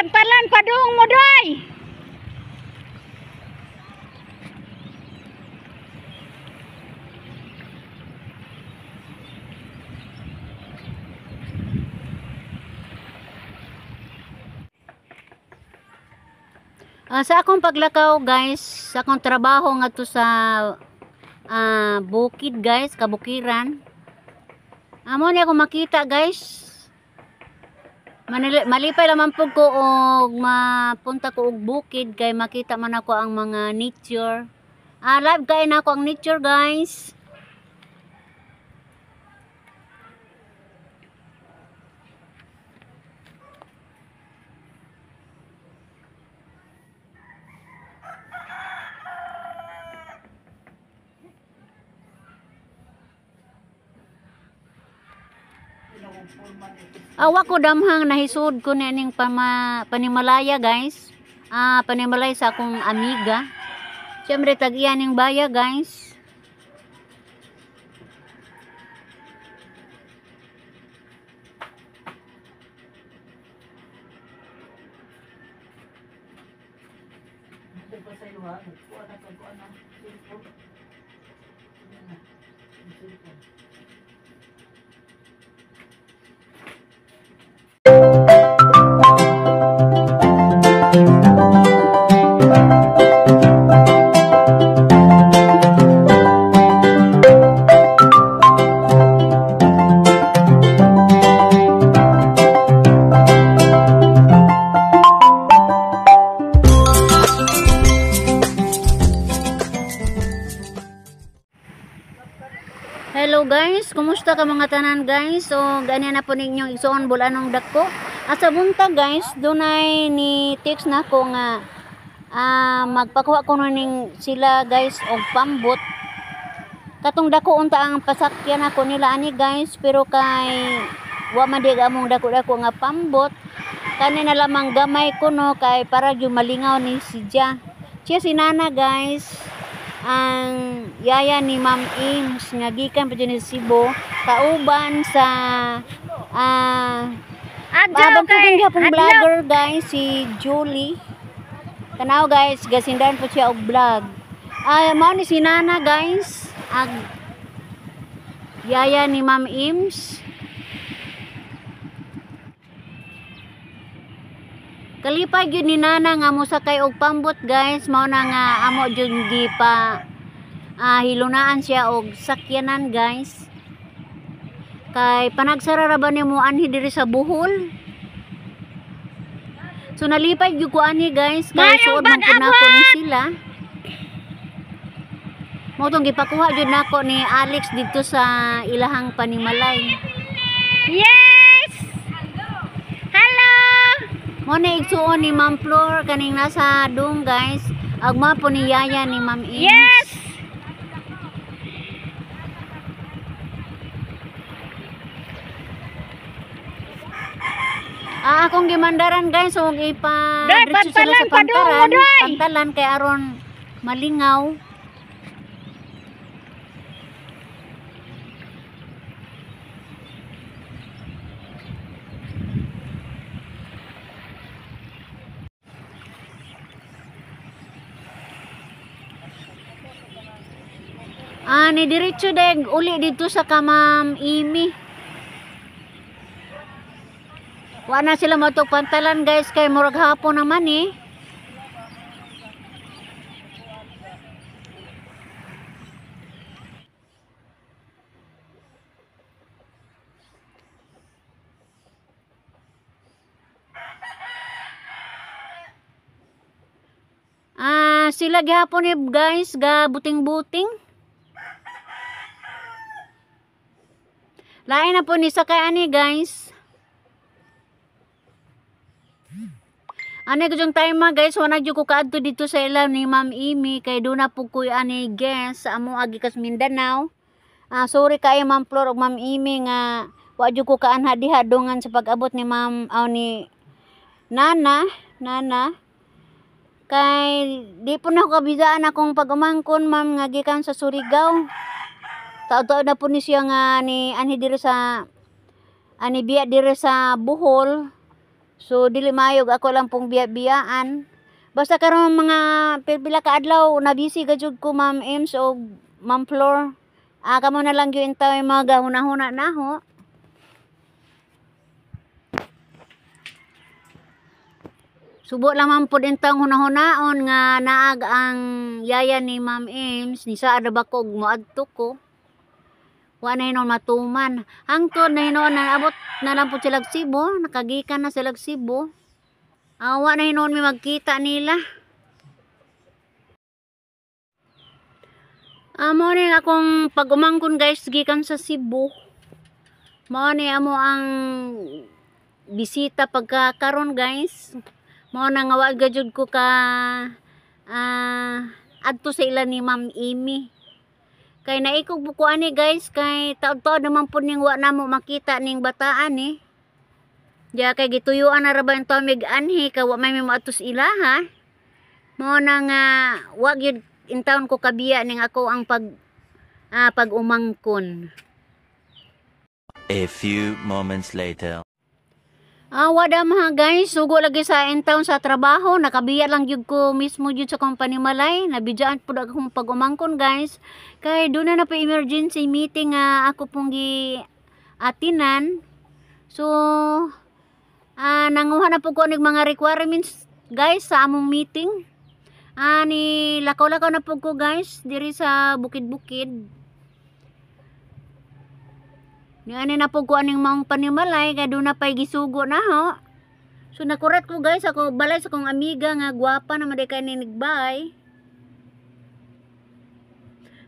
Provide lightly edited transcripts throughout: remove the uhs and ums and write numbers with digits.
Pantalan padung mo doy. Sa akong paglakaw guys, sa akong trabaho nga to sa bukid guys, kabukiran. Amo ni ako makita guys. Malipay lamang po ko og mapunta ko og bukid kay makita man ako ang mga nature. Live kay na ako ang nature guys. Awa ko damhang nahisod ko ning panimalaya guys. Panimalay sa akong amiga. Siyempre tag-iya ning baya guys. Hello guys, kumusta ka mga tanan guys? So ganyan na po ninyong igsoon bulanong dako. Asa buntag guys, dunay ni text na ko nga magpakuha ko ning sila guys og pambot. Katong dako unta ang pasakyan ako nila ani guys, pero kay wa man di among dako-dako nga pambot. Kani na lamang gamay ko no kay para gyud malingaw ni si Dia. Siya si Nana guys. Ang yaya ni Ma'am Ims nga gikan pa dyan sa Cebu, kauban sa abang po din gapong vlogger guys, si Julie. Tanaw guys, gasindan po siya og vlog. Mao ni si Nana guys, ang yaya ni Ma'am Ims. Kalipay gyud ni Nana nga mosakay og pambot guys, mao na nga amo gyud gipa hilunaan siya og sakyanan guys. Kay panagsara ra ba nimo anhi diri sa Bohol. So nalipay gyud ko ani guys, kay suod man pud nako ni sila. Mo tong gipakuha gyud nako ni Alex dito sa ilahang panimalay. Yes! Hello! Muna igsuon ni Ma'am Flor kaning nasa dong guys. Agma po ni yaya ni Ma'am Ims. Yes! Akong gimandaran guys, so diretso sila sa pantalan kay aron malingaw. Ni diretso deg uli dito sa Ma'am Imi. Wa na sila matok pantalan guys kay murag hapon naman eh. Sila gihapon ni guys ga buting-buting. Lain na po ni sakay ani guys. Ani ko jung time guys, wala jud ko kaadto dito sa ilaw ni Ma'am Imi kay do na po ko ani guest sa amo agi kas Mindanao. Sorry kay Ma'am Flor ug Ma'am Imi nga wa jud ko kaanha diha dongan sa pag-abot ni Ma'am ni Nana. Kay di po na ko kabidaan akong pag-umangkon ma'am nga gikan sa Surigao. Taod-taod na po ni siya nga ani dire sa biya dire sa Bohol. So dili maayog ako lang pong biyaan. Basta karon mga pila ka adlaw na busy ka jud ko Ma'am Ems o Ma'am Flor. Kamo na lang gyud tayo mga hunahuna na ho. Subo lang man po din tang hunahunaon nga naag ang yaya ni Ma'am Ems ni sa adabakog moadto ko. Wa na hinon matuman. Hangtod na hinon na abot na lang po sila Cebu, nakagikan na sila Cebu. Wa na hinon mi magkita nila. Mo ni akong pag-umangkon guys gikan sa Cebu. Mo ni amo ang bisita pagkakaron guys. Mo na nga wag jud ko ka adto sa ila ni Ma'am Amy. Kay naikog buko ani guys kay taod-taod naman po ning wa namo makita ning bataan eh. Diya kay gituyuan na ra ba ento mig anhi ka wa may maatos ila ha. Mo na nga wag yun intawon ko kabiya ning ako ang pag-umangkon. A few moments later. Wada mga guys, sugo lagi sa intawon sa trabaho, nakabiya lang jud ko mismo jud sa company malay, nabidyaan pud akong pag-umangkon guys. Kay doon na po emergency meeting ako pong atinan. So nanguha na po ko ning mga requirements guys sa among meeting. Ni lakaw-lakaw na po ko guys diri sa bukid-bukid. Ni ani na po ko aning maong panimalay kay doon na pay gisugo na ho. So nakuret ko guys ako balay sa kong amiga nga gwapa na maday kay ninigbay.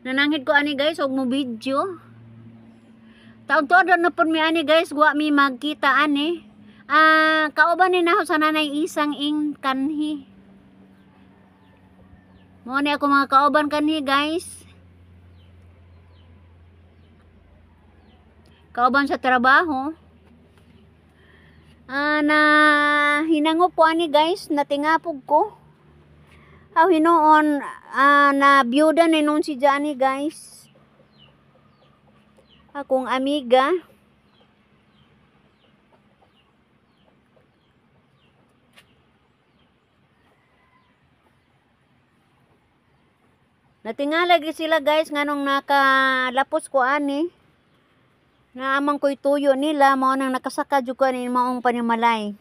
Nananghid ko ani guys og mo video. Taon-taon na po mi ani guys wa mi magkita ani. Kauban ni na ho sa nanay isang ing kanhi. Mo ni ako mga kauban kanhi guys. Kauban sa trabaho. Na hinangop po ani guys, natingapog ko. Hinoon na byuda ni nung si Johnny guys. Akong amiga. Natingala sila guys nganong nakalapos ko ani. Na amang ko'y tuyo nila mao nang nakasaka jud ko ani maong panimalay.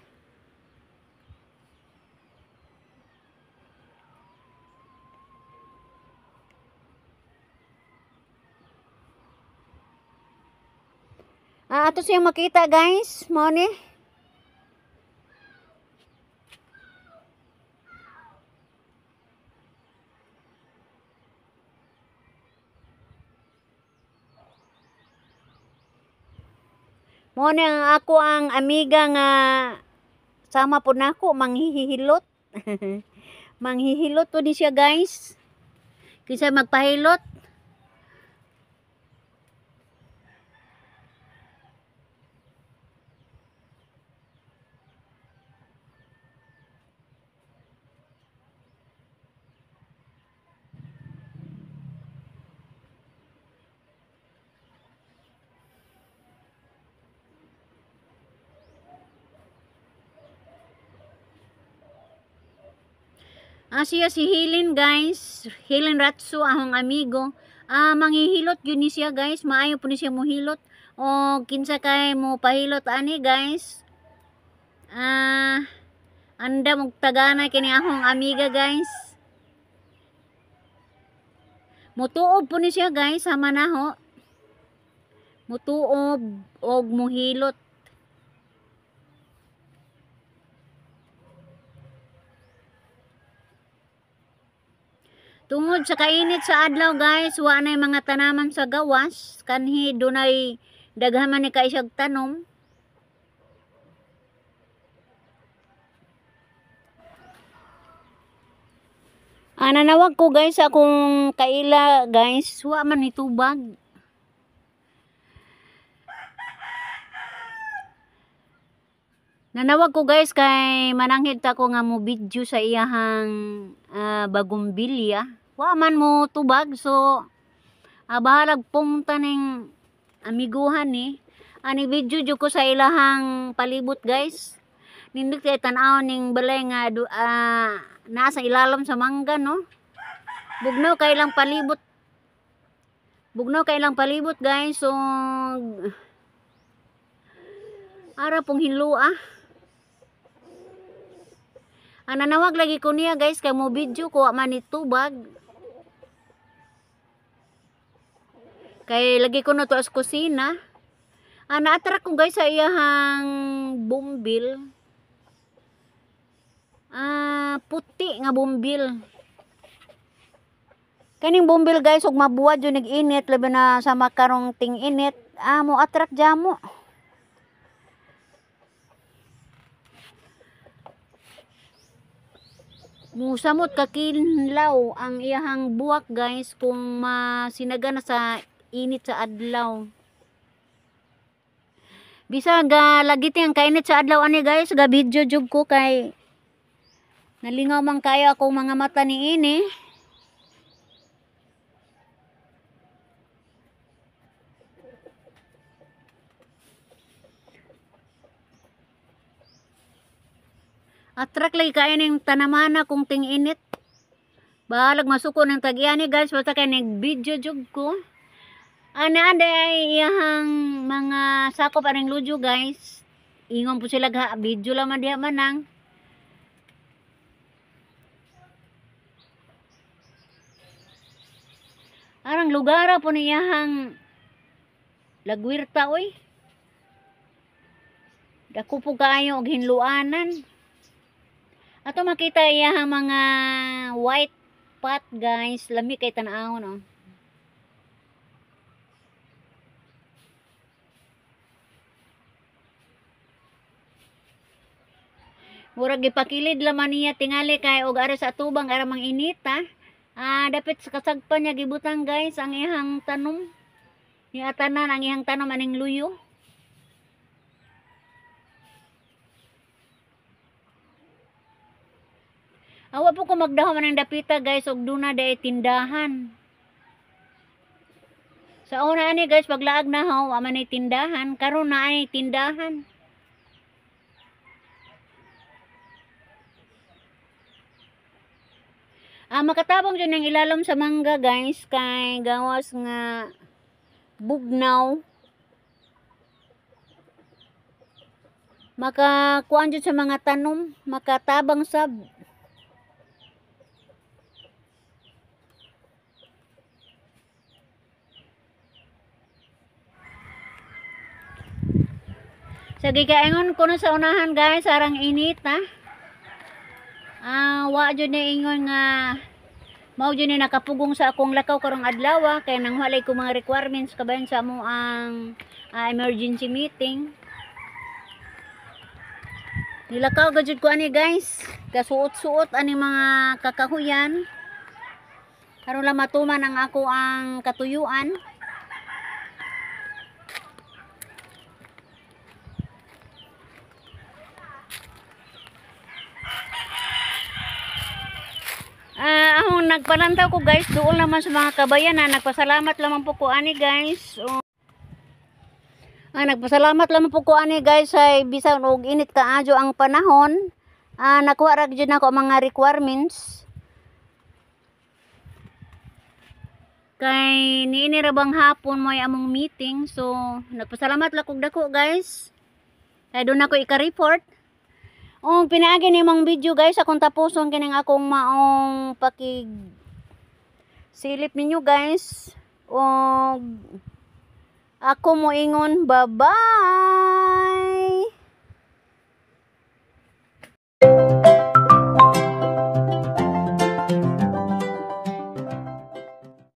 Ato siyang makita guys, mao ni. Mo ni ako ang amiga nga sama po nako manghihilot. Manghihilot to di siya guys. Kisa magpahilot. Siya si Helen guys. Helen Ratso ahong amigo. Manghihilot yun ni siya guys. Maayo po ni siya mohilot. O kinsa kay mo pahilot ani guys. Anda mong tagana kini ahong amiga guys. Mutuob po ni siya guys. Sama na ho. Mutuob og mohilot. Tungod sa kainit sa adlaw guys, wa na mga tanaman sa gawas, kanhi dunay daghan man ni kaisag tanom. Nanawag ko guys akong kaila guys, wa man nitubag. Nanawag ko guys kay mananghid ta ko nga mo video sa iyahang bagong bilya. Wa man mo tubag so bahalag pungta ning amiguhan ni. Ani video jud ko sa ilahang palibot guys. Nindot kay tan-aw ning balay nga nasa ilalim sa mangga, no? Bugnaw kay lang palibot. Bugnaw kay lang palibot, guys. So ara pong hinlua. Nanawag lagi ko niya, guys, kay mo video ko man itubag. Kay lagi ko na to as kusina. Na-attract ko, guys, sa iyahang bumbil. Puti nga bumbil. Kaning bumbil, guys, ug mabuwad yun nag-init, labi na sa makarong ting init, mo attract jamo. Musamot kakinlaw ang iyahang buwak, guys, kung masinaga na sa init sa adlaw. Bisa ga lagi tiyang kainit sa adlaw ani, guys, ga video jug ko kay nalingaw man kayo akong mga mata ni ini. Attract lagi kayo ng tanamana kung ting init. Bahalag masuko ng tag-iani, guys, basta kay nag-video jug ko. Ana ay iyahang mga sakop aning lujo, guys. Ingon po sila ga video lang man diha manang. Arang lugar po niyahang lagwirta, oy. Dako po kayo og hinluanan. Ato makita iyahang mga white pot, guys. Lami kay tan-aw, no. Murag gipakilid laman niya tingali kay og ara sa atubang ara mang inita. Dapit sa kasagpan niya gibutang, guys, ang ihang tanom. Ni atanan ang ihang tanom aning luyo. Awa po ko magdaho man ang dapita, guys, og duna day tindahan. Sa una ani, guys, paglaag na ho, man ay tindahan, karon na ay tindahan. Makatabang dyan ang ilalom sa mangga, guys, kay gawas nga bugnaw. Makakuan dyan sa mga tanom, makatabang sab. Sige kaingon ko na sa unahan, guys, arang init, ha. Wa dyan na ingon nga mao dyan na nakapugong sa akong lakaw karong adlaw, kaya nang halay ko mga requirements kabayan sa mo ang emergency meeting. Nilakaw gajud ko ani, guys, kasuot-suot ani mga kakahuyan karon lang matuman ang ako ang katuyuan. Ahong nagpalantaw ko, guys, doon naman sa mga kabayan na nagpasalamat lamang po ko ani, guys. Nagpasalamat lamang po ko ani, guys, ay bisan og init kaadyo ang panahon. Nakuha ra gyud nako mga requirements. Kay niini ra bang hapon mo ay among meeting, so nagpasalamat lang kog dako, guys. Kay doon ako ika-report. Pinaagi ni mong video, guys, akong tapuson kining akong maong pakig silip ninyo, guys. Ako mo ingon, bye-bye.